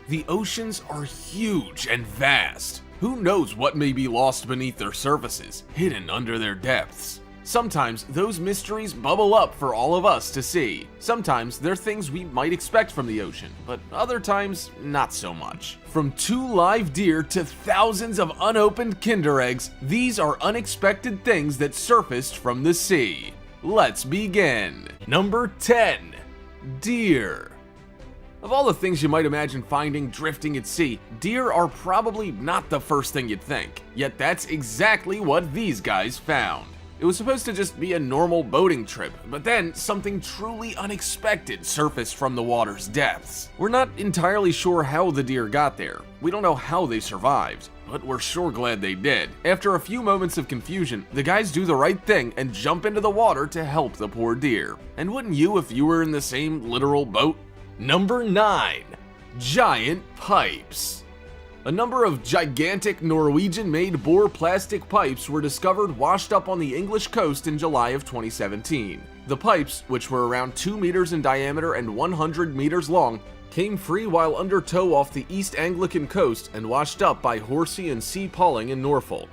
The oceans are huge and vast. Who knows what may be lost beneath their surfaces, hidden under their depths? Sometimes those mysteries bubble up for all of us to see. Sometimes they're things we might expect from the ocean, but other times, not so much. From 2 live deer to thousands of unopened Kinder eggs, these are unexpected things that surfaced from the sea. Let's begin. Number 10. Deer. Of all the things you might imagine finding drifting at sea, deer are probably not the first thing you'd think. Yet that's exactly what these guys found. It was supposed to just be a normal boating trip, but then something truly unexpected surfaced from the water's depths. We're not entirely sure how the deer got there. We don't know how they survived, but we're sure glad they did. After a few moments of confusion, the guys do the right thing and jump into the water to help the poor deer. And wouldn't you if you were in the same literal boat? Number 9. Giant pipes. A number of gigantic Norwegian-made Bohr plastic pipes were discovered washed up on the English coast in July of 2017. The pipes, which were around 2 meters in diameter and 100 meters long, came free while under tow off the East Anglian coast and washed up by Horsey and Sea Palling in Norfolk.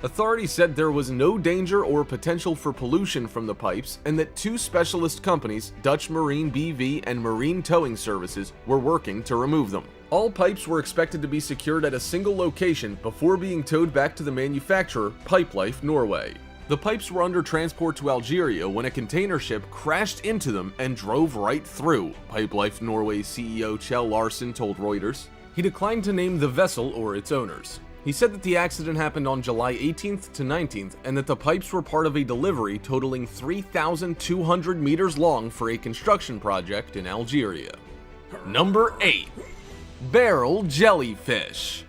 Authorities said there was no danger or potential for pollution from the pipes and that 2 specialist companies, Dutch Marine BV and Marine Towing Services, were working to remove them. All pipes were expected to be secured at a single location before being towed back to the manufacturer, Pipelife Norway. The pipes were under transport to Algeria when a container ship crashed into them and drove right through, Pipelife Norway CEO Kjell Larsen told Reuters. He declined to name the vessel or its owners. He said that the accident happened on July 18th to 19th and that the pipes were part of a delivery totaling 3,200 meters long for a construction project in Algeria. Number 8. Barrel jellyfish.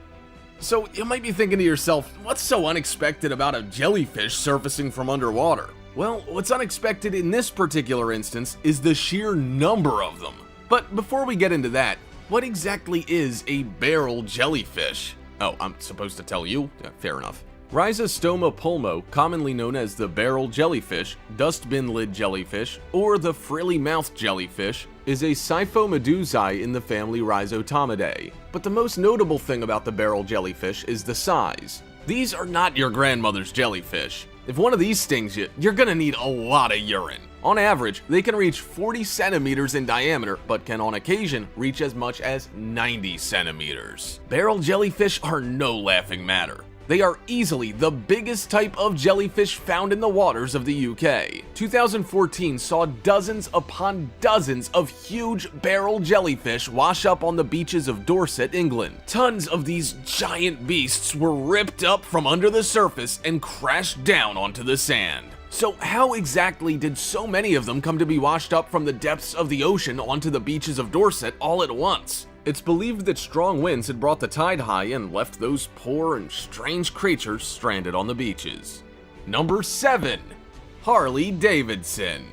So you might be thinking to yourself, what's so unexpected about a jellyfish surfacing from underwater? Well, what's unexpected in this particular instance is the sheer number of them. But before we get into that, what exactly is a barrel jellyfish? Oh, I'm supposed to tell you? Yeah, fair enough. Rhizostoma pulmo, commonly known as the barrel jellyfish, dustbin lid jellyfish, or the frilly-mouthed jellyfish, is a Siphomedusae in the family Rhizotomidae. But the most notable thing about the barrel jellyfish is the size. These are not your grandmother's jellyfish. If one of these stings you, you're gonna need a lot of urine. On average, they can reach 40 centimeters in diameter, but can on occasion reach as much as 90 centimeters. Barrel jellyfish are no laughing matter. They are easily the biggest type of jellyfish found in the waters of the UK. 2014 saw dozens upon dozens of huge barrel jellyfish wash up on the beaches of Dorset, England. Tons of these giant beasts were ripped up from under the surface and crashed down onto the sand. So how exactly did so many of them come to be washed up from the depths of the ocean onto the beaches of Dorset all at once? It's believed that strong winds had brought the tide high and left those poor and strange creatures stranded on the beaches. Number 7. Harley Davidson.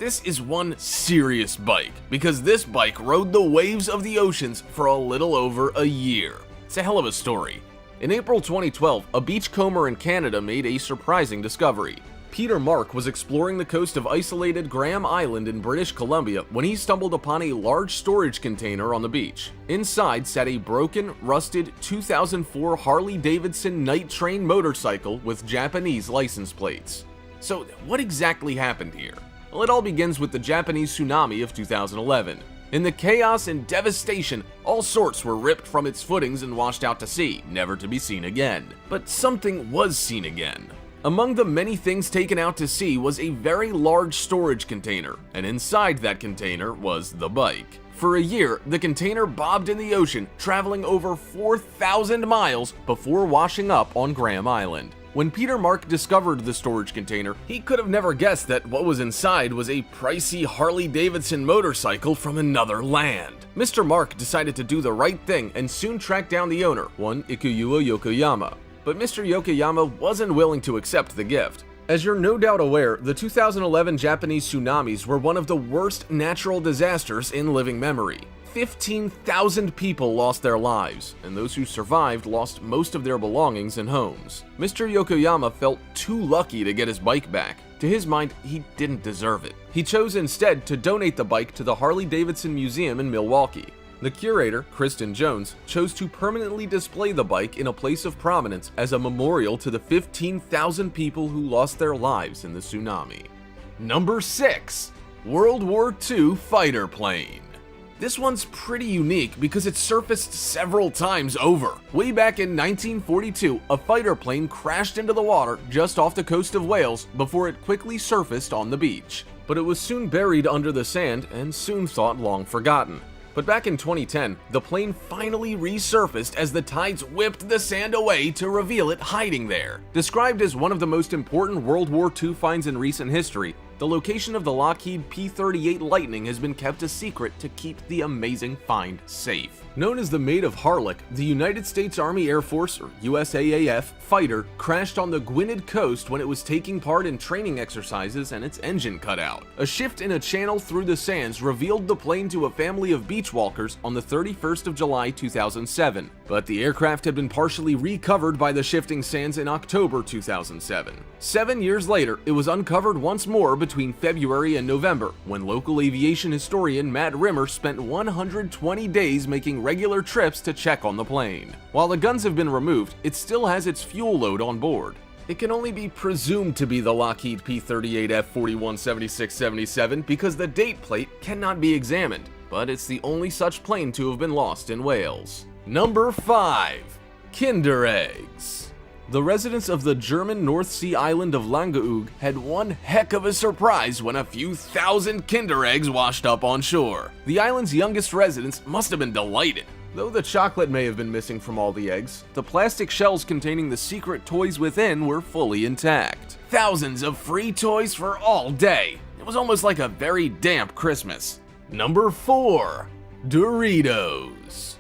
This is one serious bike, because this bike rode the waves of the oceans for a little over a year. It's a hell of a story. In April 2012, a beachcomber in Canada made a surprising discovery. Peter Mark was exploring the coast of isolated Graham Island in British Columbia when he stumbled upon a large storage container on the beach. Inside sat a broken, rusted 2004 Harley-Davidson Night Train motorcycle with Japanese license plates. So what exactly happened here? Well, it all begins with the Japanese tsunami of 2011. In the chaos and devastation, all sorts were ripped from its footings and washed out to sea, never to be seen again. But something was seen again. Among the many things taken out to sea was a very large storage container, and inside that container was the bike. For a year, the container bobbed in the ocean, traveling over 4,000 miles before washing up on Graham Island. When Peter Mark discovered the storage container, he could have never guessed that what was inside was a pricey Harley-Davidson motorcycle from another land. Mr. Mark decided to do the right thing and soon tracked down the owner, one Ikuyo Yokoyama. But Mr. Yokoyama wasn't willing to accept the gift. As you're no doubt aware, the 2011 Japanese tsunamis were one of the worst natural disasters in living memory. 15,000 people lost their lives, and those who survived lost most of their belongings and homes. Mr. Yokoyama felt too lucky to get his bike back. To his mind, he didn't deserve it. He chose instead to donate the bike to the Harley-Davidson Museum in Milwaukee. The curator, Kristen Jones, chose to permanently display the bike in a place of prominence as a memorial to the 15,000 people who lost their lives in the tsunami. Number 6. World War II fighter plane. This one's pretty unique because it surfaced several times over. Way back in 1942, a fighter plane crashed into the water just off the coast of Wales before it quickly surfaced on the beach. But it was soon buried under the sand and soon thought long forgotten. But back in 2010, the plane finally resurfaced as the tides whipped the sand away to reveal it hiding there. Described as one of the most important World War II finds in recent history, the location of the Lockheed P-38 Lightning has been kept a secret to keep the amazing find safe. Known as the Maid of Harlech, the United States Army Air Force, or USAAF, fighter crashed on the Gwynedd coast when it was taking part in training exercises and its engine cut out. A shift in a channel through the sands revealed the plane to a family of beach walkers on the 31st of July 2007, but the aircraft had been partially recovered by the shifting sands in October 2007. 7 years later, it was uncovered once more between February and November, when local aviation historian Matt Rimmer spent 120 days making regular trips to check on the plane. While the guns have been removed, it still has its fuel load on board. It can only be presumed to be the Lockheed P-38F 417677 because the date plate cannot be examined, but it's the only such plane to have been lost in Wales. Number 5. Kinder Eggs. The residents of the German North Sea island of Langeoog had one heck of a surprise when a few thousand Kinder Eggs washed up on shore. The island's youngest residents must have been delighted. Though the chocolate may have been missing from all the eggs, the plastic shells containing the secret toys within were fully intact. Thousands of free toys for all day. It was almost like a very damp Christmas. Number 4. Doritos.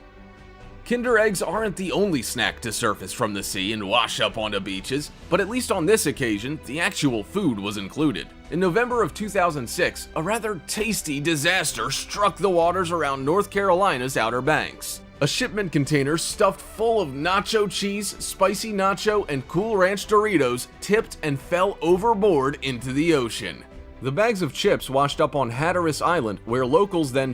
Kinder Eggs aren't the only snack to surface from the sea and wash up onto beaches, but at least on this occasion, the actual food was included. In November of 2006, a rather tasty disaster struck the waters around North Carolina's Outer Banks. A shipment container stuffed full of nacho cheese, spicy nacho, and Cool Ranch Doritos tipped and fell overboard into the ocean. The bags of chips washed up on Hatteras Island, where locals then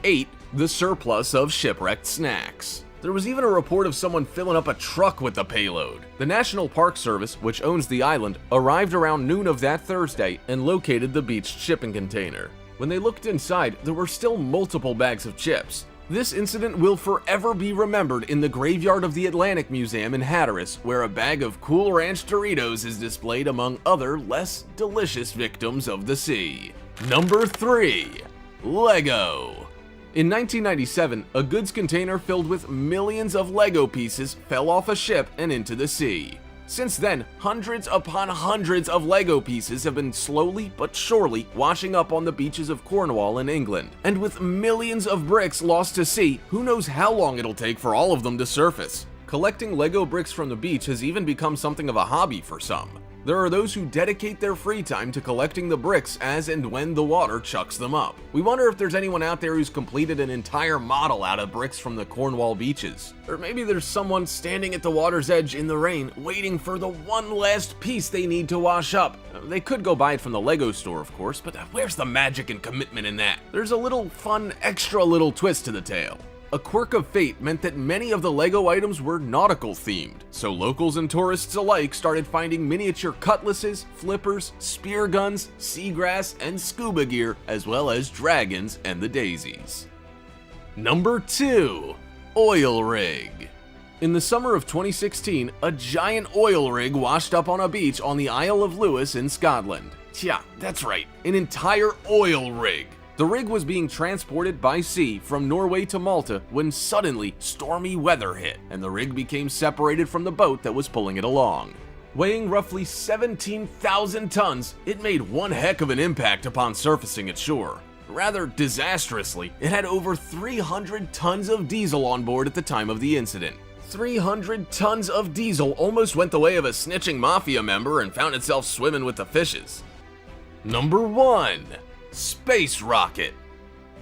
ate the surplus of shipwrecked snacks. There was even a report of someone filling up a truck with the payload. The National Park Service, which owns the island, arrived around noon of that Thursday and located the beached shipping container. When they looked inside, there were still multiple bags of chips. This incident will forever be remembered in the graveyard of the Atlantic Museum in Hatteras, where a bag of Cool Ranch Doritos is displayed among other less delicious victims of the sea. Number 3. Lego. In 1997, a goods container filled with millions of Lego pieces fell off a ship and into the sea. Since then, hundreds upon hundreds of Lego pieces have been slowly but surely washing up on the beaches of Cornwall in England. And with millions of bricks lost to sea, who knows how long it'll take for all of them to surface. Collecting Lego bricks from the beach has even become something of a hobby for some. There are those who dedicate their free time to collecting the bricks as and when the water chucks them up. We wonder if there's anyone out there who's completed an entire model out of bricks from the Cornwall beaches. Or maybe there's someone standing at the water's edge in the rain, waiting for the one last piece they need to wash up. They could go buy it from the Lego store, of course, but where's the magic and commitment in that? There's a little fun, extra little twist to the tale. A quirk of fate meant that many of the Lego items were nautical themed, so locals and tourists alike started finding miniature cutlasses, flippers, spear guns, seagrass, and scuba gear, as well as dragons and the daisies. Number 2. Oil rig. In the summer of 2016, a giant oil rig washed up on a beach on the Isle of Lewis in Scotland. Yeah, that's right, an entire oil rig. The rig was being transported by sea from Norway to Malta when suddenly stormy weather hit, and the rig became separated from the boat that was pulling it along. Weighing roughly 17,000 tons, it made one heck of an impact upon surfacing at shore. Rather disastrously, it had over 300 tons of diesel on board at the time of the incident. 300 tons of diesel almost went the way of a snitching mafia member and found itself swimming with the fishes. Number 1. Space rocket.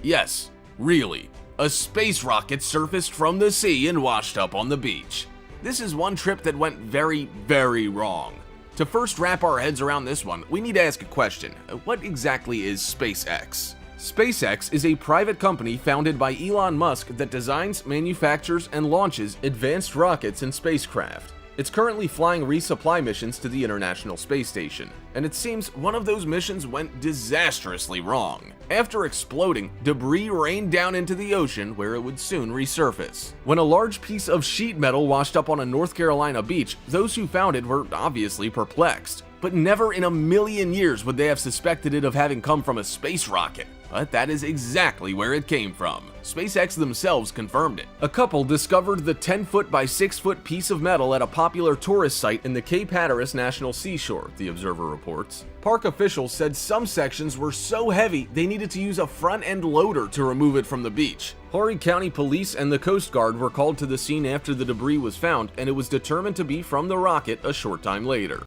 Yes, really, a space rocket surfaced from the sea and washed up on the beach. This is one trip that went very, very wrong. To first wrap our heads around this one, we need to ask a question. What exactly is SpaceX? SpaceX is a private company founded by Elon Musk that designs, manufactures, and launches advanced rockets and spacecraft. It's currently flying resupply missions to the International Space Station, and it seems one of those missions went disastrously wrong. After exploding, debris rained down into the ocean where it would soon resurface. When a large piece of sheet metal washed up on a North Carolina beach, those who found it were obviously perplexed. But never in a million years would they have suspected it of having come from a space rocket. But that is exactly where it came from. SpaceX themselves confirmed it. A couple discovered the 10-foot by 6-foot piece of metal at a popular tourist site in the Cape Hatteras National Seashore, the Observer reports. Park officials said some sections were so heavy they needed to use a front-end loader to remove it from the beach. Horry County Police and the Coast Guard were called to the scene after the debris was found, and it was determined to be from the rocket a short time later.